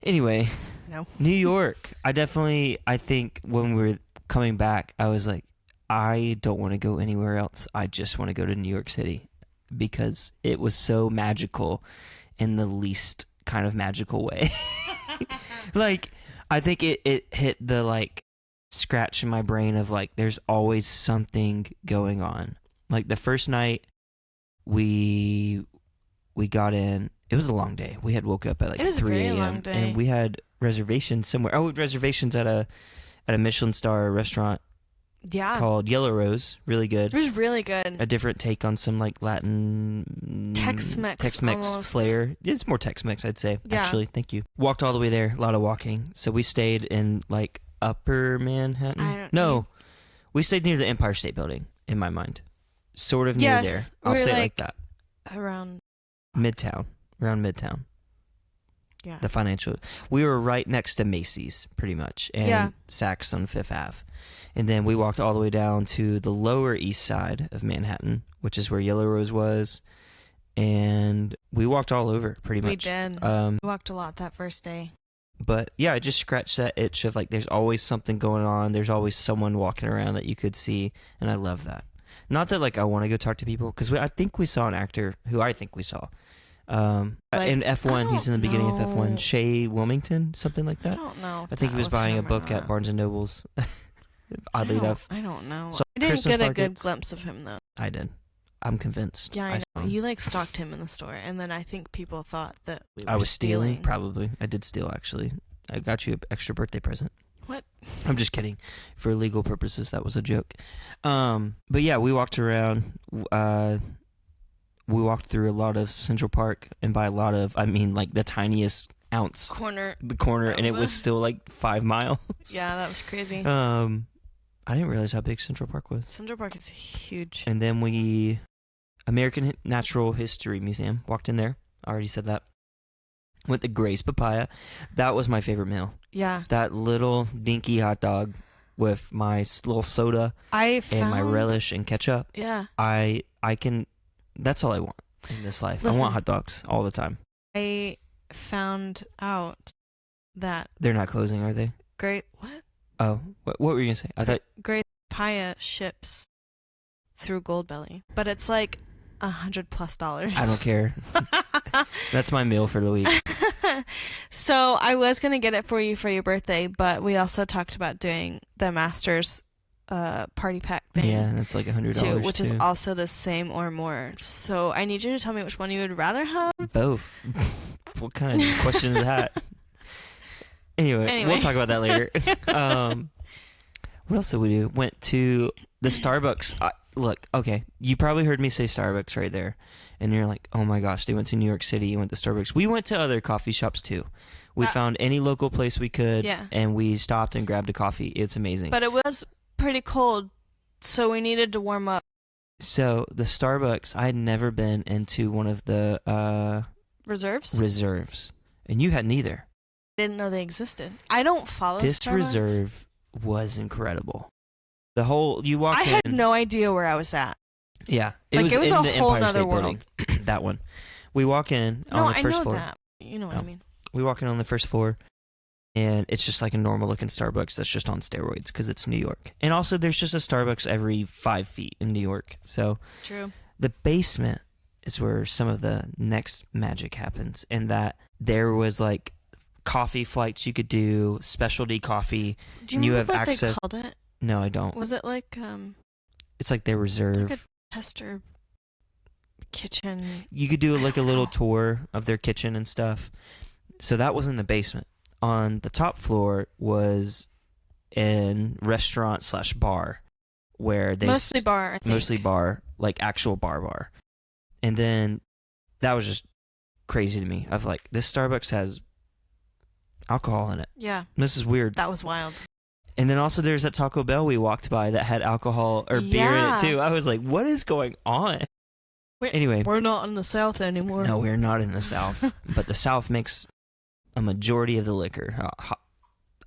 Anyway, No. New York. I think when we were coming back, I was like, I don't want to go anywhere else. I just want to go to New York City because it was so magical in the least kind of magical way. Like, I think it hit the like scratch in my brain of like, there's always something going on. Like the first night we got in, it was a long day. We had woke up at like It was a 3 very a.m. long day. and we had reservations somewhere. Oh, reservations at a Michelin star restaurant Yeah. called Yellow Rose. Really It good. was really good. A different take on some like Latin Tex-Mex almost. flair. It's more Tex-Mex, I'd say. Yeah. Actually, thank you. Walked all the way there. A lot of walking. So we stayed in like Upper Manhattan. No, we stayed near the Empire State Building. In my mind, sort of near there. I'll say it like that. Around Midtown. Around Midtown. Yeah. The financial. We were right next to Macy's, pretty much, and Saks on Fifth Ave. And then we walked all the way down to the Lower East Side of Manhattan, which is where Yellow Rose was. And we walked all over, pretty much. We did. We walked a lot that first day. But yeah, I just scratched that itch of like, there's always something going on. There's always someone walking around that you could see. And I love that. Not that like I want to go talk to people, because I think we saw an actor who I think we saw. In F1, he's in the beginning of F1. Shea Wilmington, something like that. I don't know. I think he was buying a book at Barnes & Noble's. Oddly enough. I don't know. So I didn't Christmas get a markets. good glimpse of him, though. I did. I'm convinced. Yeah, I saw know. him. You, like, stalked him in the store, and then I think people thought that we were I was stealing, stealing. probably. I did steal, actually. I got you an extra birthday present. What? I'm just kidding. For legal purposes, that was a joke. But yeah, we walked around. We walked through a lot of Central Park, and by a lot of, I mean like the tiniest ounce. The corner, and it was still like 5 miles. Yeah, that was crazy. I didn't realize how big Central Park was. Central Park is huge. And then American Natural History Museum, walked in there. I already said that. Went to Gray's Papaya. That was my favorite meal. Yeah. That little dinky hot dog with my little soda and my relish and ketchup. Yeah. I can. That's all I want in this life. Listen, I want hot dogs all the time. I found out that They're not closing, are they? What? Oh, what were you gonna say? I thought Gray's Papaya ships through Goldbelly, but it's like $100+. I don't care. That's my meal for the week. So I was gonna get it for you for your birthday, but we also talked about doing the Masters party pack thing. Yeah, that's like $100 too, which is too. also the same or more. So I need you to tell me which one you would rather have. Both. What kind of question is that? Anyway, we'll talk about that later. What else did we do? Went to the Starbucks. Look, okay, you probably heard me say Starbucks right there, and you're like, oh my gosh, they went to New York City, you went to Starbucks. We went to other coffee shops too. We found any local place we could, and we stopped and grabbed a coffee. It's amazing. But it was pretty cold, so we needed to warm up. So the Starbucks, I had never been into one of the reserves, and you hadn't either. Didn't know they existed. I don't follow this Starbucks. reserve was incredible. The whole you walk I in. had no idea where I was at. Yeah, it was in a the whole Empire nother State world. Building. That one. We walk in No, on the I first know floor. that. You know what I mean. We walk in on the first floor, and it's just like a normal looking Starbucks that's just on steroids because it's New York. And also, there's just a Starbucks every 5 feet in New York. So True. The basement is where some of the next magic happens, in that there was like coffee flights you could do, specialty coffee. Do you remember what they called it? No, I don't. Was it like It's like their reserve. like a tester kitchen. You could do like a little tour of their kitchen and stuff. So that was in the basement. On the top floor was in restaurant/bar, where they mostly bar, I think. mostly bar, like actual bar. And then that was just crazy to me. Of like, this Starbucks has alcohol in it. Yeah. This is weird. That was wild. And then also there's that Taco Bell we walked by that had alcohol or beer in it too. I was like, what is going on? Anyway, we're not in the South anymore. No, we're not in the South. But the South makes a majority of the liquor,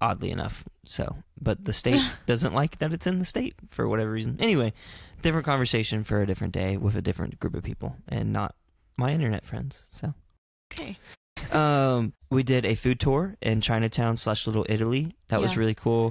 oddly enough. So, but the state doesn't like that it's in the state for whatever reason. Anyway, different conversation for a different day with a different group of people, and not my internet friends. So, okay. We did a food tour in Chinatown / Little Italy. That was Yeah. really cool.